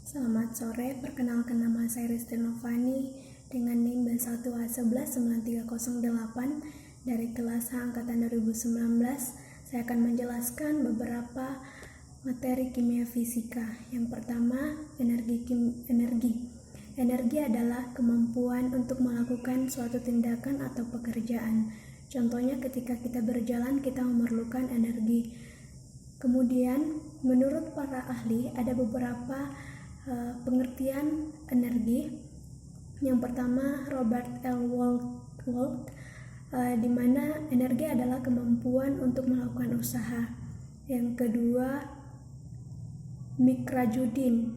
Selamat sore, perkenalkan nama saya Risti Novani dengan NIM B1A119308 dari kelas H Angkatan 2019. Saya akan menjelaskan beberapa materi kimia fisika. Yang pertama, energi. Energi adalah kemampuan untuk melakukan suatu tindakan atau pekerjaan. Contohnya ketika kita berjalan, kita memerlukan energi. Kemudian, menurut para ahli, ada beberapa pengertian energi. Yang pertama, Robert L. Walt, di mana energi adalah kemampuan untuk melakukan usaha. Yang kedua, Mick Rajudin,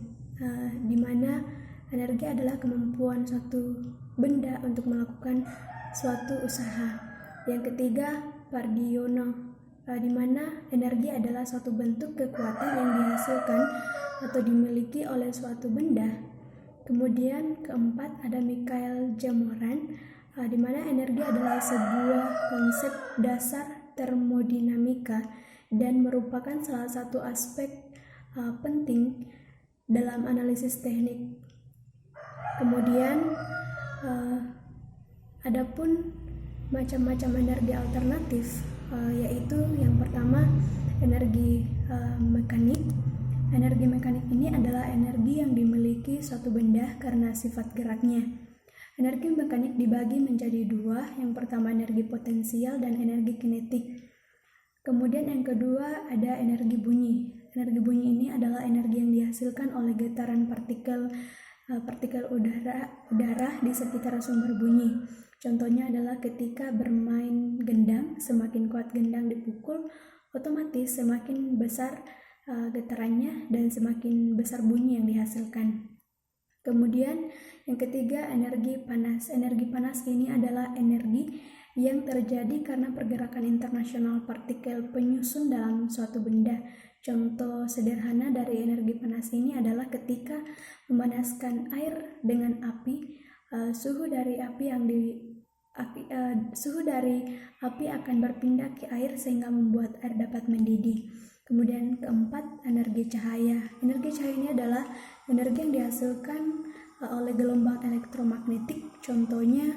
di mana energi adalah kemampuan suatu benda untuk melakukan suatu usaha. Yang ketiga, Pardiono, di mana energi adalah suatu bentuk kekuatan yang dihasilkan atau dimiliki oleh suatu benda. Kemudian keempat ada Mikhail Jamoran, di mana energi adalah sebuah konsep dasar termodinamika dan merupakan salah satu aspek penting dalam analisis teknik. Kemudian adapun macam-macam energi alternatif, yaitu yang pertama energi mekanik. Energi mekanik ini adalah energi yang dimiliki suatu benda karena sifat geraknya. Energi mekanik dibagi menjadi dua, yang pertama energi potensial dan energi kinetik. Kemudian yang kedua ada energi bunyi. Energi bunyi ini adalah energi yang dihasilkan oleh getaran partikel udara di sekitar sumber bunyi. Contohnya adalah ketika bermain gendang, semakin kuat gendang dipukul, otomatis semakin besar getarannya dan semakin besar bunyi yang dihasilkan. Kemudian yang ketiga energi panas. Energi panas ini adalah energi yang terjadi karena pergerakan internasional partikel penyusun dalam suatu benda. Contoh sederhana dari energi panas ini adalah ketika memanaskan air dengan api, suhu dari api akan berpindah ke air sehingga membuat air dapat mendidih. Kemudian keempat, energi cahaya. Energi cahaya ini adalah energi yang dihasilkan oleh gelombang elektromagnetik. Contohnya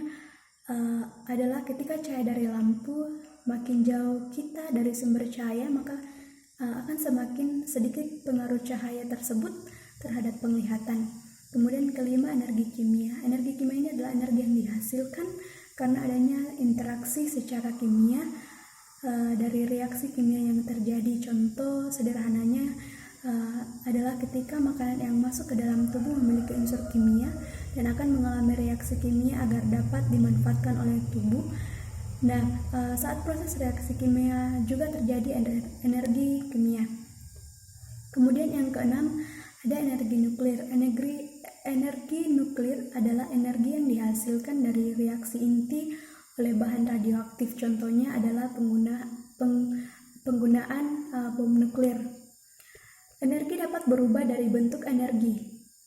adalah ketika cahaya dari lampu, makin jauh kita dari sumber cahaya, maka akan semakin sedikit pengaruh cahaya tersebut terhadap penglihatan. Kemudian kelima, energi kimia. Energi kimia ini adalah energi yang dihasilkan karena adanya interaksi secara kimia dari reaksi kimia yang terjadi. Contoh sederhananya adalah ketika makanan yang masuk ke dalam tubuh memiliki unsur kimia dan akan mengalami reaksi kimia agar dapat dimanfaatkan oleh tubuh. Nah, saat proses reaksi kimia juga terjadi energi kimia. Kemudian yang keenam ada energi nuklir. Energi nuklir adalah energi yang dihasilkan dari reaksi inti oleh bahan radioaktif. Contohnya adalah penggunaan bom nuklir. Energi dapat berubah dari bentuk energi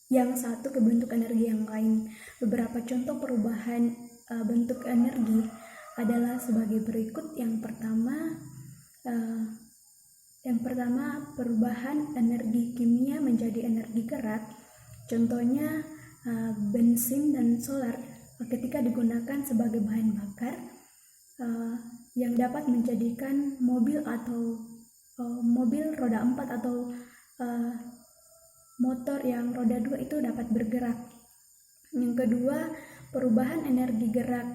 yang satu ke bentuk energi yang lain. Beberapa contoh perubahan bentuk energi adalah sebagai berikut. Yang pertama perubahan energi kimia menjadi energi gerak. Contohnya bensin dan solar ketika digunakan sebagai bahan bakar yang dapat menjadikan mobil roda 4 atau motor yang roda 2 itu dapat bergerak. Yang kedua, perubahan energi gerak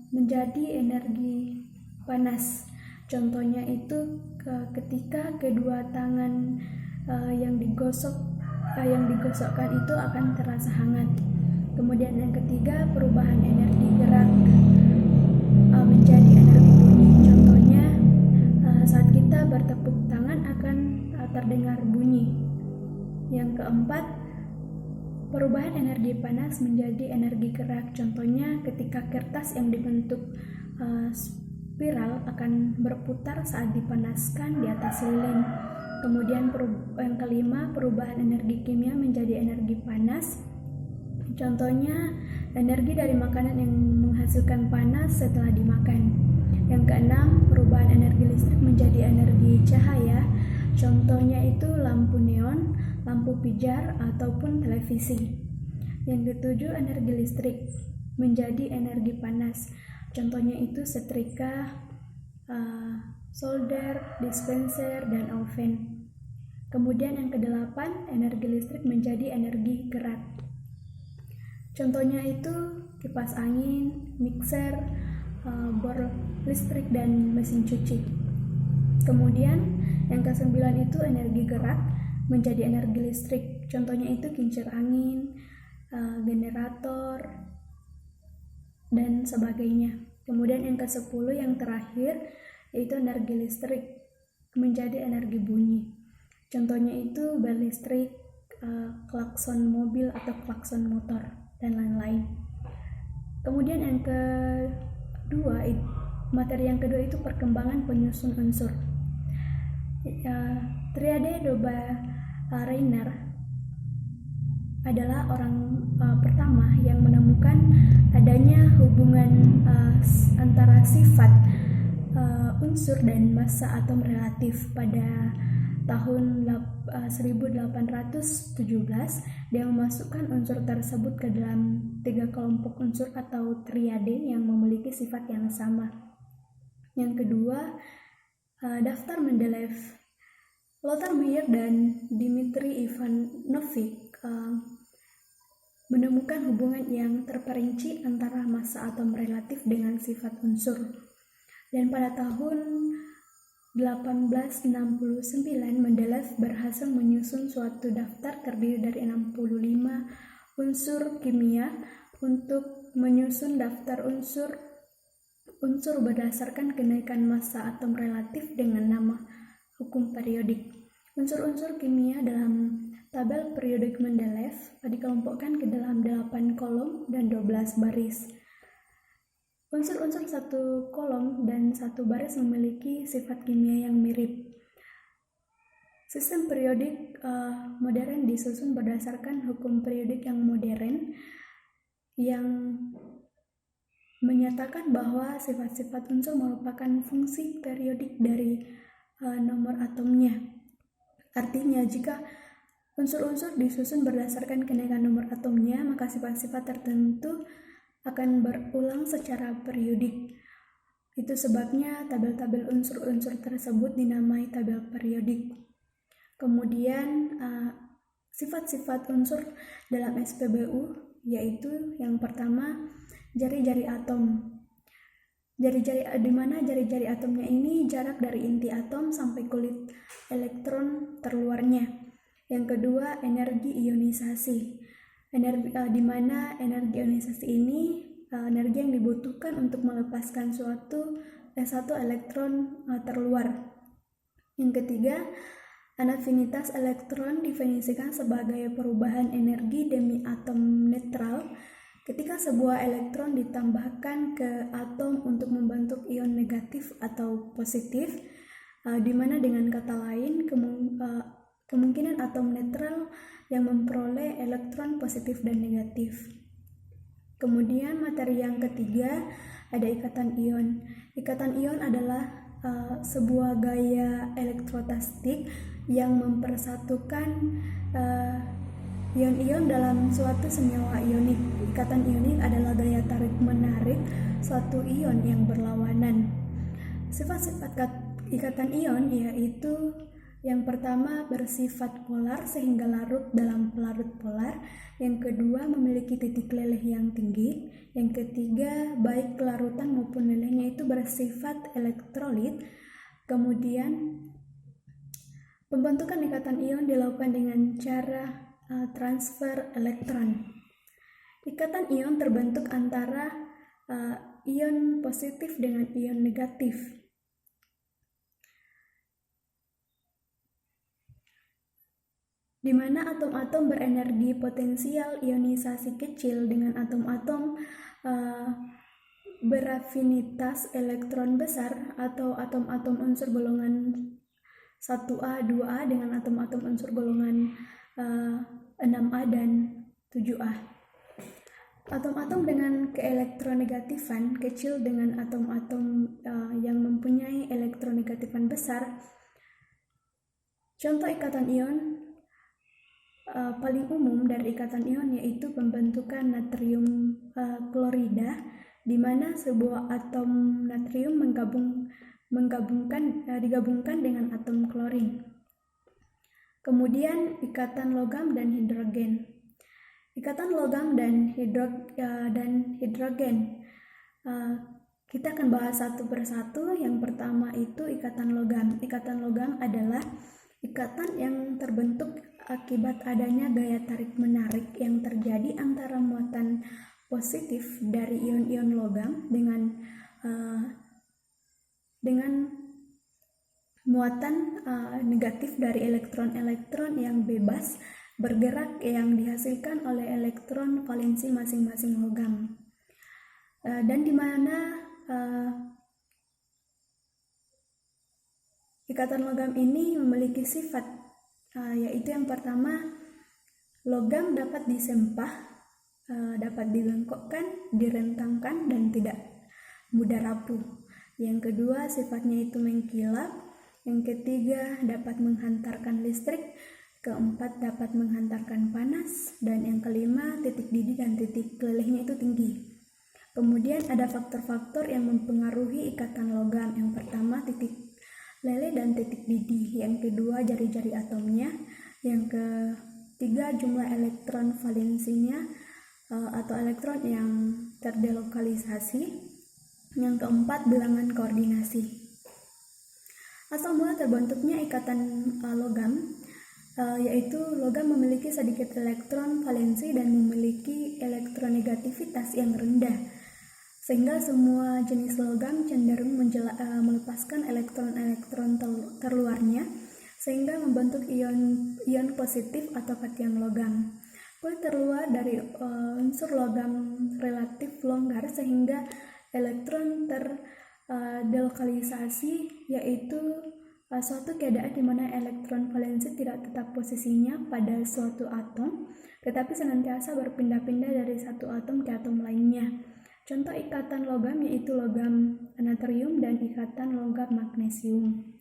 menjadi energi panas. Contohnya itu ketika kedua tangan yang digosokkan itu akan terasa hangat. Kemudian yang ketiga, perubahan energi gerak menjadi energi bunyi. Contohnya saat kita bertepuk tangan akan terdengar bunyi. Yang keempat, perubahan energi panas menjadi energi gerak. Contohnya ketika kertas yang dibentuk spiral akan berputar saat dipanaskan di atas lilin. Kemudian yang kelima, perubahan energi kimia menjadi energi panas. Contohnya energi dari makanan yang menghasilkan panas setelah dimakan. Yang keenam, perubahan energi listrik menjadi energi cahaya Contohnya itu lampu neon, lampu pijar, ataupun televisi. Yang ketujuh, energi listrik menjadi energi panas. Contohnya itu setrika, solder, dispenser, dan oven. Kemudian yang kedelapan, energi listrik menjadi energi gerak. Contohnya itu kipas angin, mixer, bor listrik, dan mesin cuci. Kemudian yang kesembilan itu energi gerak menjadi energi listrik. Contohnya itu kincir angin, generator, dan sebagainya. Kemudian yang ke-10 yang terakhir yaitu energi listrik menjadi energi bunyi. Contohnya itu bel listrik, klakson mobil atau klakson motor, dan lain-lain. Kemudian yang kedua, materi yang kedua itu perkembangan penyusun unsur. Triade Doba-Reiner adalah orang pertama yang menemukan adanya hubungan antara sifat unsur dan massa atom relatif pada tahun 1817. Dia memasukkan unsur tersebut ke dalam 3 kelompok unsur atau triade yang memiliki sifat yang sama. Yang kedua, daftar Mendeleev. Lothar Meyer dan Dmitri Ivanovich menemukan hubungan yang terperinci antara massa atom relatif dengan sifat unsur. Dan pada tahun 1869 Mendeleev berhasil menyusun suatu daftar terdiri dari 65 unsur kimia. Untuk menyusun daftar unsur berdasarkan kenaikan massa atom relatif dengan nama hukum periodik. Unsur-unsur kimia dalam tabel periodik Mendeleev dikelompokkan ke dalam 8 kolom dan 12 baris. Unsur-unsur satu kolom dan satu baris memiliki sifat kimia yang mirip. Sistem periodik modern disusun berdasarkan hukum periodik yang modern yang menyatakan bahwa sifat-sifat unsur merupakan fungsi periodik dari nomor atomnya. Artinya, jika unsur-unsur disusun berdasarkan kenaikan nomor atomnya, maka sifat-sifat tertentu akan berulang secara periodik. Itu sebabnya tabel-tabel unsur-unsur tersebut dinamai tabel periodik. Kemudian sifat-sifat unsur dalam SPBU yaitu yang pertama jari-jari atom. Di mana jari-jari atomnya ini jarak dari inti atom sampai kulit elektron terluarnya. Yang kedua, energi ionisasi. Di mana energi ionisasi ini energi yang dibutuhkan untuk melepaskan satu elektron terluar. Yang ketiga, afinitas elektron definisikan sebagai perubahan energi demi atom netral ketika sebuah elektron ditambahkan ke atom untuk membentuk ion negatif atau positif, di mana dengan kata lain kemungkinan atom netral yang memperoleh elektron positif dan negatif. Kemudian materi yang ketiga ada ikatan ion. Ikatan ion adalah sebuah gaya elektrostatik yang mempersatukan ion-ion dalam suatu senyawa ionik. Ikatan ionik adalah gaya tarik-menarik suatu ion yang berlawanan. Sifat-sifat ikatan ion yaitu yang pertama bersifat polar sehingga larut dalam pelarut polar. Yang kedua memiliki titik leleh yang tinggi. Yang ketiga baik kelarutan maupun lelehnya itu bersifat elektrolit. Kemudian pembentukan ikatan ion dilakukan dengan cara transfer elektron. Ikatan ion terbentuk antara ion positif dengan ion negatif. Di mana atom-atom berenergi potensial ionisasi kecil dengan atom-atom berafinitas elektron besar atau atom-atom unsur golongan 1A, 2A dengan atom-atom unsur golongan 6A dan 7A. Atom-atom dengan keelektronegatifan kecil dengan atom-atom yang mempunyai elektronegatifan besar Contoh ikatan ion paling umum dari ikatan ion yaitu pembentukan natrium klorida, di mana sebuah atom natrium digabungkan dengan atom klorin. Kemudian ikatan logam dan hidrogen. Ikatan logam dan hidrogen. Kita akan bahas satu persatu. Yang pertama itu ikatan logam. Ikatan logam adalah ikatan yang terbentuk akibat adanya gaya tarik-menarik yang terjadi antara muatan positif dari ion-ion logam dengan muatan negatif dari elektron-elektron yang bebas bergerak yang dihasilkan oleh elektron valensi masing-masing logam. Dan di mana ikatan logam ini memiliki sifat, yaitu yang pertama, logam dapat disempah, dapat dibengkokkan, direntangkan, dan tidak mudah rapuh. Yang kedua, sifatnya itu mengkilap. Yang ketiga, dapat menghantarkan listrik. Keempat, dapat menghantarkan panas. Dan yang kelima, titik didih dan titik lelehnya itu tinggi. Kemudian ada faktor-faktor yang mempengaruhi ikatan logam. Yang pertama, titik leleh dan titik didih. Yang kedua, jari-jari atomnya. Yang ketiga, jumlah elektron valensinya atau elektron yang terdelokalisasi. Yang keempat, bilangan koordinasi. Asal mula terbentuknya ikatan logam, yaitu logam memiliki sedikit elektron valensi dan memiliki elektronegativitas yang rendah, sehingga semua jenis logam cenderung melepaskan elektron-elektron terluarnya, sehingga membentuk ion positif atau kation logam. Kulit terluar dari unsur logam relatif longgar, sehingga elektron delokalisasi, yaitu suatu keadaan di mana elektron valensi tidak tetap posisinya pada suatu atom, tetapi senantiasa berpindah-pindah dari satu atom ke atom lainnya. Contoh ikatan logam yaitu logam natrium dan ikatan logam magnesium.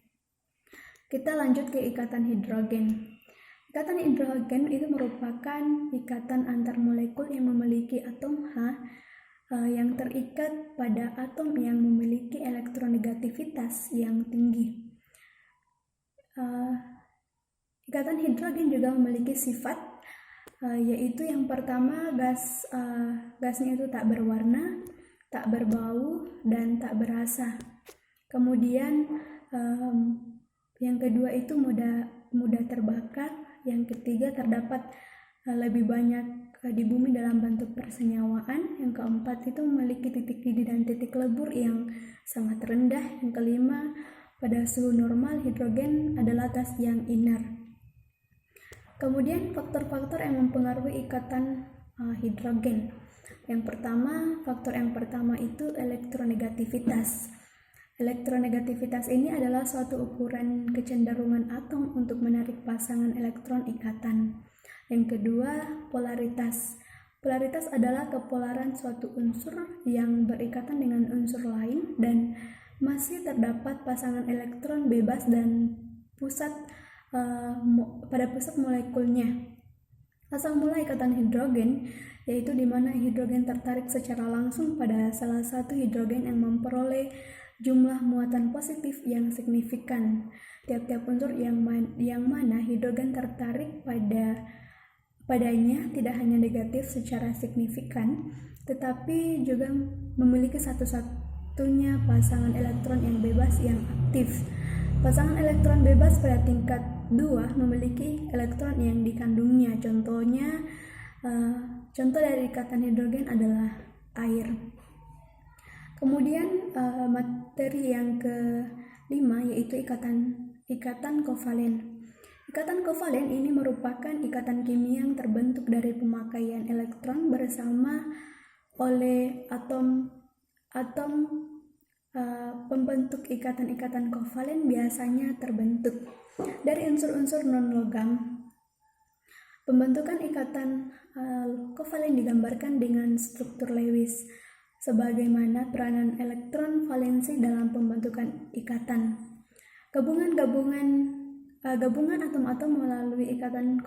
Kita lanjut ke ikatan hidrogen. Ikatan hidrogen itu merupakan ikatan antar molekul yang memiliki atom H yang terikat pada atom yang memiliki elektronegativitas yang tinggi. Ikatan hidrogen juga memiliki sifat, yaitu yang pertama, gasnya itu tak berwarna, tak berbau, dan tak berasa. Kemudian yang kedua itu mudah terbakar. Yang ketiga, terdapat lebih banyak di bumi dalam bentuk persenyawaan. Yang keempat itu memiliki titik didih dan titik lebur yang sangat rendah. Yang kelima, pada suhu normal hidrogen adalah gas yang inert. Kemudian faktor-faktor yang mempengaruhi ikatan hidrogen. Faktor yang pertama itu elektronegativitas. Elektronegativitas ini adalah suatu ukuran kecenderungan atom untuk menarik pasangan elektron ikatan. Yang kedua, polaritas. Polaritas adalah kepolaran suatu unsur yang berikatan dengan unsur lain dan masih terdapat pasangan elektron bebas dan pada pusat molekulnya. Asal mula ikatan hidrogen, yaitu di mana hidrogen tertarik secara langsung pada salah satu hidrogen yang memperoleh jumlah muatan positif yang signifikan. Tiap-tiap unsur yang mana hidrogen tertarik padanya tidak hanya negatif secara signifikan, tetapi juga memiliki satu-satunya pasangan elektron yang bebas yang aktif. Pasangan elektron bebas pada tingkat 2 memiliki elektron yang dikandungnya. Contoh dari ikatan hidrogen adalah air. Kemudian materi yang kelima yaitu ikatan kovalen. Ikatan kovalen ini merupakan ikatan kimia yang terbentuk dari pemakaian elektron bersama oleh atom. Pembentuk ikatan-ikatan kovalen biasanya terbentuk dari unsur-unsur non-logam. Pembentukan ikatan kovalen digambarkan dengan struktur Lewis, sebagaimana peranan elektron valensi dalam pembentukan ikatan. Gabungan-gabungan Gabungan atom-atom melalui ikatan